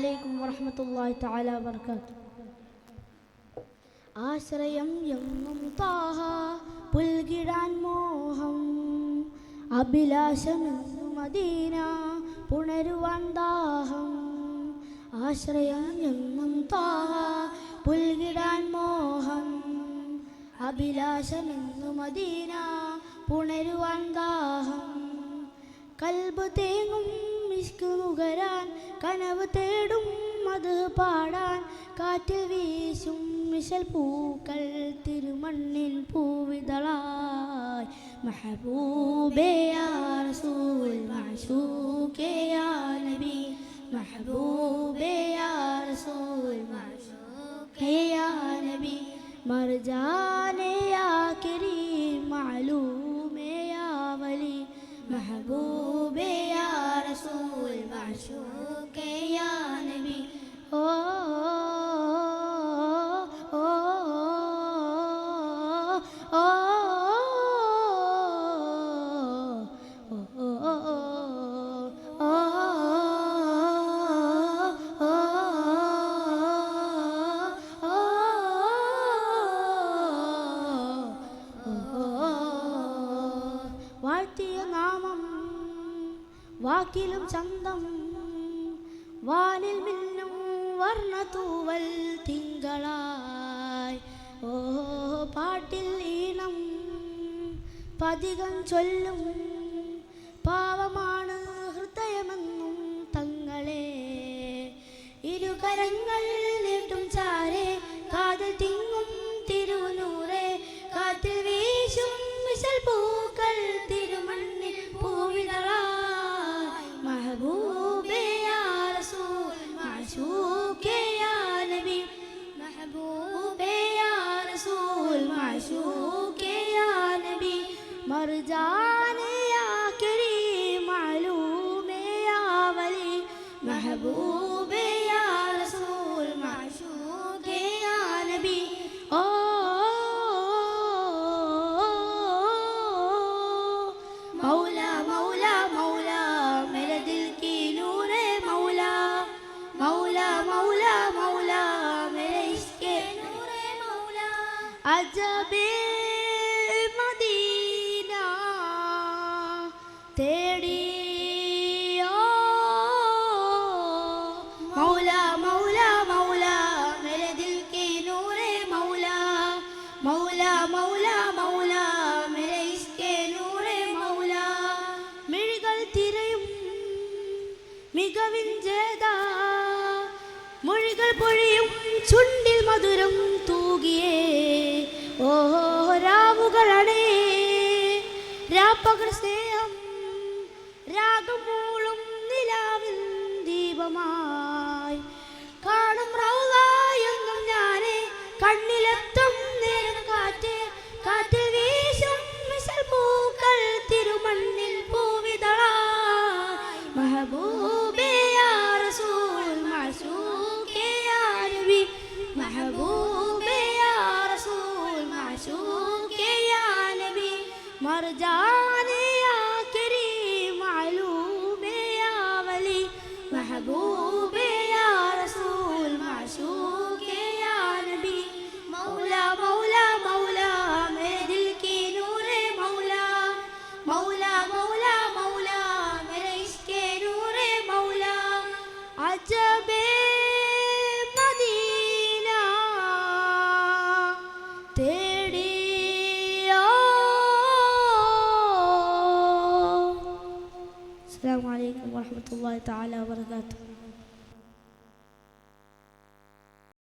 അലൈക്കും വറഹ്മത്തുള്ളാഹി തആല വബറകാതുഹു. ആശ്രയം എങ്ങും താഹ പുൽകിടാൻ മോഹം, അഭിലാഷമെന്നു മദീന പുണരുവാൻ ദാഹം. ആശ്രയം എങ്ങും താഹ പുൽകിടാൻ മോഹം, അഭിലാഷമെന്നു മദീന പുണരുവാൻ ദാഹം. കൽബ് തേങ്ങും ഇഷ്ക് നുകരാൻ, കനവ് തേടും അത് പാടാൻ, കാറ്റിൽ വീശും മിശൽ പൂക്കൾ തിരുമണ്ണിൽ പൂവിതളായി. മെഹബൂബേ യാ റസൂൽ മഅ്ശൂഖേ യാ നബി, മെഹബൂബേ യാ റസൂൽ മഅ്ശൂഖേ യാ നബി, മർജാനേ യാ കരീം മഅലൂമേ യാ വലി, മെഹബൂബേ യാ റസൂൽ മഅ്ശൂഖേ യാ നബി. ഓ ഓ ഓ വാഴ്ത്തിയ നാമം വാക്കിലും ചന്തം, വാനിൽ മിന്നും വർണ്ണതൂവൽ തിങ്കളായി. ഓ പാട്ടിൽ ഈണം പതികം ചൊല്ലും, പാവമാണ് ഹൃദയമെന്നും തങ്ങളെ. ഇരുകരങ്ങൾ നീട്ടും ചാരെ, കാതിൽ തിങ്ങും തിരുനൂറെ, കാറ്റിൽ വീശും മിശൽ പൂക്കൾ തിരുമണ്ണിൽ പൂവിതളായി. മെഹബൂബേ യാ റസൂൽ മഅ്ശൂഖേ യാ നബി, മെഹബൂബേ യാ റസൂൽ മഅ്ശൂഖേ യാ നബി, മർജാനേ യാ കരീം മഅലൂമേ യാ വലി, മെഹബൂബേ യാ റസൂൽ മഅ്ശൂഖേ യാ നബി. ഓ മൗല മൗല മൗല മേരെ ദിൽ की नूर है मौला, मौला मौला मौला मेरे इश्क के नूर है मौला. अजबे मदीना तेड़ियो, मौला मौला मौला मेरे दिल की नूर है मौला, मौला मौला मौला मेरे इश्क के नूर है मौला. മിഴികൾ തിരയും മികവിൻ ജേത, മൊഴികൾ പൊഴിയും ചുണ്ടിൽ മധുരം തൂകിയേ. ഓ രാവുകളണേ രാപ്പകൽ സ്നേഹം, രാഗം മൂളും നിലാവിൻ ദീപമായി. കാണും റൗള എന്നും ഞാനേ, കണ്ണിലെത്തും നേരം കാറ്റ്, കാറ്റിൽ വീശും മിശൽ പൂക്കൾ തിരുമണ്ണിൽ പൂവിതളായി. മെഹബൂബേ യാ റസൂൽ മഅ്ശൂഖേ യാ നബി, മെഹബൂബേ യാ റസൂൽ മഅ്ശൂഖേ യാ നബി, മർജാനേ യാ കരീം മഅലൂമേ യാ വലി, മെഹബൂബേ യാ റസൂൽ മഅ്ശൂഖേ യാ നബി. മൗലാ മൗലാ മൗലാ മേരെ ദിൽ की नूर है मौला, मौला मौला मौला मेरे इश्क के नूर है मौला. अजबे मदीना तेड़ियो. अस्सलामु अलैकुम वरहमतुल्लाहि तआला वबरकातुहू.